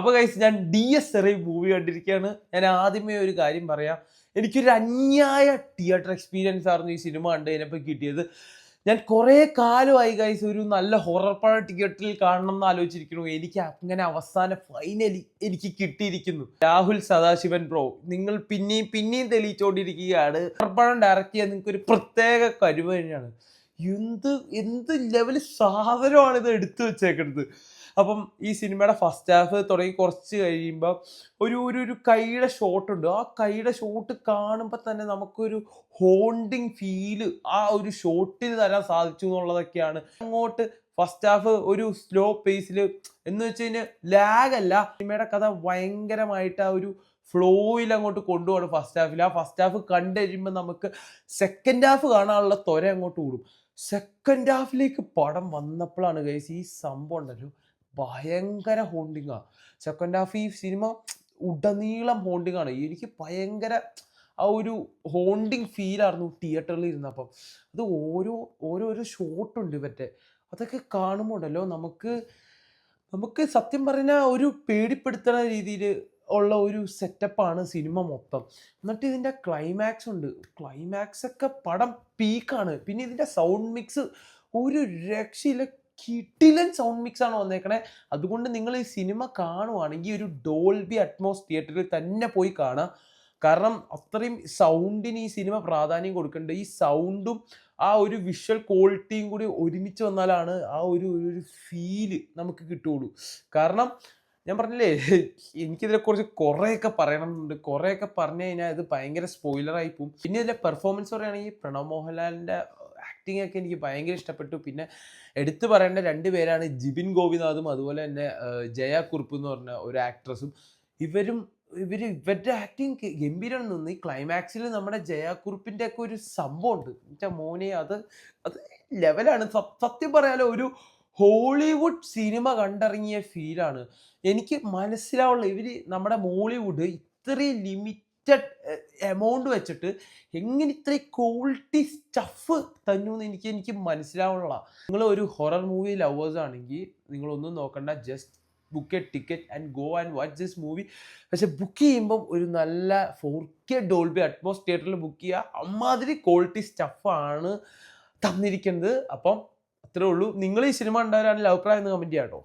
അപ്പോൾ ഗൈസ് ഞാൻ DSRI movie കണ്ടിരിക്കുകയാണ്. ഞാൻ ആദ്യമേ ഒരു കാര്യം പറയാം. എനിക്കൊരു അന്യായ തിയേറ്റർ എക്സ്പീരിയൻസ് ആയിരുന്നു ഈ സിനിമ കണ്ട് കഴിഞ്ഞപ്പോൾ കിട്ടിയത്. ഞാൻ കുറേ കാലമായി ഗൈസ് ഒരു നല്ല ഹൊറർ പടം തിയേറ്ററിൽ കാണണം എന്ന് ആലോചിച്ചിരിക്കുന്നു. എനിക്ക് അങ്ങനെ അവസാനം ഫൈനലി എനിക്ക് കിട്ടിയിരിക്കുന്നു. രാഹുൽ സദാശിവൻ ബ്രോ, നിങ്ങൾ പിന്നെയും തെളിയിച്ചുകൊണ്ടിരിക്കുകയാണ്. ഹൊറർ പടം ഡയറക്റ്റ് ചെയ്യാൻ നിങ്ങൾക്ക് ഒരു പ്രത്യേക കഴിവ് തന്നെയാണ്. എന്ത് ലെവൽ സാധനമാണ് ഇത് എടുത്തു വെച്ചേക്കുന്നത്. അപ്പം ഈ സിനിമയുടെ ഫസ്റ്റ് ഹാഫ് തുടങ്ങി കുറച്ച് കഴിയുമ്പോൾ ഒരു കൈയുടെ ഷോട്ട് ഉണ്ട്. ആ കൈയുടെ ഷോട്ട് കാണുമ്പോൾ തന്നെ നമുക്കൊരു ഹോണ്ടിങ് ഫീല് ആ ഒരു ഷോട്ടിന് തരാൻ സാധിച്ചു എന്നുള്ളതൊക്കെയാണ്. അങ്ങോട്ട് ഫസ്റ്റ് ഹാഫ് ഒരു സ്ലോ പേസിൽ എന്ന് വെച്ച് കഴിഞ്ഞാൽ ലാഗ് അല്ല, സിനിമയുടെ കഥ ഭയങ്കരമായിട്ട് ആ ഒരു ഫ്ലോയിൽ അങ്ങോട്ട് കൊണ്ടുപോകണം ഫസ്റ്റ് ഹാഫിൽ. ആ ഫസ്റ്റ് ഹാഫ് കണ്ടു കഴിയുമ്പോൾ നമുക്ക് സെക്കൻഡ് ഹാഫ് കാണാനുള്ള ത്വര അങ്ങോട്ട് കൂടും. സെക്കൻഡ് ഹാഫിലേക്ക് പടം വന്നപ്പോഴാണ് ഗൈസ് ഈ സംഭവം ഉണ്ടല്ലോ ഭയങ്കര ഹോണ്ടിങ്ങാണ്. സെക്കൻഡ് ഹാഫ് ഈ സിനിമ ഉടനീളം ഹോണ്ടിങ്ങാണ്. എനിക്ക് ഭയങ്കര ആ ഒരു ഹോണ്ടിങ് ഫീലായിരുന്നു തിയേറ്ററിൽ ഇരുന്നപ്പം. അത് ഓരോരോ ഷോട്ടുണ്ട് ഇവരുടെ. അതൊക്കെ കാണുമ്പോൾ ഉണ്ടല്ലോ നമുക്ക് സത്യം പറഞ്ഞാൽ ഒരു പേടിപ്പെടുത്തുന്ന രീതിയിൽ ഉള്ള ഒരു സെറ്റപ്പാണ് സിനിമ മൊത്തം. എന്നിട്ട് ഇതിൻ്റെ ക്ലൈമാക്സ് ഉണ്ട്. ക്ലൈമാക്സ് ഒക്കെ പടം പീക്കാണ്. പിന്നെ ഇതിൻ്റെ സൗണ്ട് മിക്സ് ഒരു രക്ഷയില്ല, കിടിലൻ സൗണ്ട് മിക്സ് ആണ് വന്നേക്കണേ. അതുകൊണ്ട് നിങ്ങൾ ഈ സിനിമ കാണുവാണെങ്കിൽ ഒരു ഡോൾബി അറ്റ്മോസ് തിയേറ്ററിൽ തന്നെ പോയി കാണാം. കാരണം അത്രയും സൗണ്ടിന് ഈ സിനിമ പ്രാധാന്യം കൊടുക്കേണ്ടത്. ഈ സൗണ്ടും ആ ഒരു വിഷ്വൽ ക്വാളിറ്റിയും കൂടി ഒരുമിച്ച് വന്നാലാണ് ആ ഒരു ഫീല് നമുക്ക് കിട്ടുള്ളൂ. കാരണം ഞാൻ പറഞ്ഞില്ലേ, എനിക്കിതിനെക്കുറിച്ച് കുറേയൊക്കെ പറയണമെന്നുണ്ട്. കുറേയൊക്കെ പറഞ്ഞു കഴിഞ്ഞാൽ ഇത് ഭയങ്കര സ്പോയിലറായി പോകും. പിന്നെ ഇതിൻ്റെ പെർഫോമൻസ് പറയുകയാണെങ്കിൽ പ്രണവ് മോഹൻലാലിൻ്റെ ആക്ടിങ് ഒക്കെ എനിക്ക് ഭയങ്കര ഇഷ്ടപ്പെട്ടു. പിന്നെ എടുത്തു പറയേണ്ട രണ്ട് പേരാണ് ജിബിൻ ഗോപിനാഥും അതുപോലെ തന്നെ ജയ കുറുപ്പ് എന്ന് പറഞ്ഞ ഒരു ആക്ട്രസും. ഇവരുടെ ആക്ടിങ് ഗംഭീരമാണ് തോന്നുന്നു. ഈ ക്ലൈമാക്സിൽ നമ്മുടെ ജയാക്കുറുപ്പിൻ്റെ ഒക്കെ ഒരു സംഭവം ഉണ്ട്. എന്നുവെച്ചാൽ മോനെ അത് ലെവലാണ്. സത്യം പറയാലോ ഒരു ഹോളിവുഡ് സിനിമ കണ്ടിറങ്ങിയ ഫീലാണ് എനിക്ക് മനസ്സിലാവുള്ള. നമ്മുടെ മോളിവുഡ് ഇത്രയും ലിമിറ്റഡ് എമൗണ്ട് വെച്ചിട്ട് എങ്ങനെ ഇത്രയും ക്വാളിറ്റി സ്റ്റഫ് തന്നൂന്ന് എനിക്ക് മനസ്സിലാവുള്ള. നിങ്ങൾ ഒരു ഹൊറർ മൂവി ലവേഴ്സ് ആണെങ്കിൽ നിങ്ങളൊന്നും നോക്കണ്ട, just book A ticket and go and watch this movie. പക്ഷെ ബുക്ക് ചെയ്യുമ്പം ഒരു നല്ല 4K ഡോൾബി അറ്റ്മോസ് തിയേറ്ററിൽ ബുക്ക് ചെയ്യുക. അമ്മാതിരി ക്വാളിറ്റി സ്റ്റഫാണ് തന്നിരിക്കുന്നത്. അപ്പം അത്രേ ഉള്ളൂ. നിങ്ങൾ ഈ സിനിമ ഉണ്ടാകാനുള്ള അഭിപ്രായം ഒന്ന് കമൻറ്റ് ചെയ്യാം കേട്ടോ.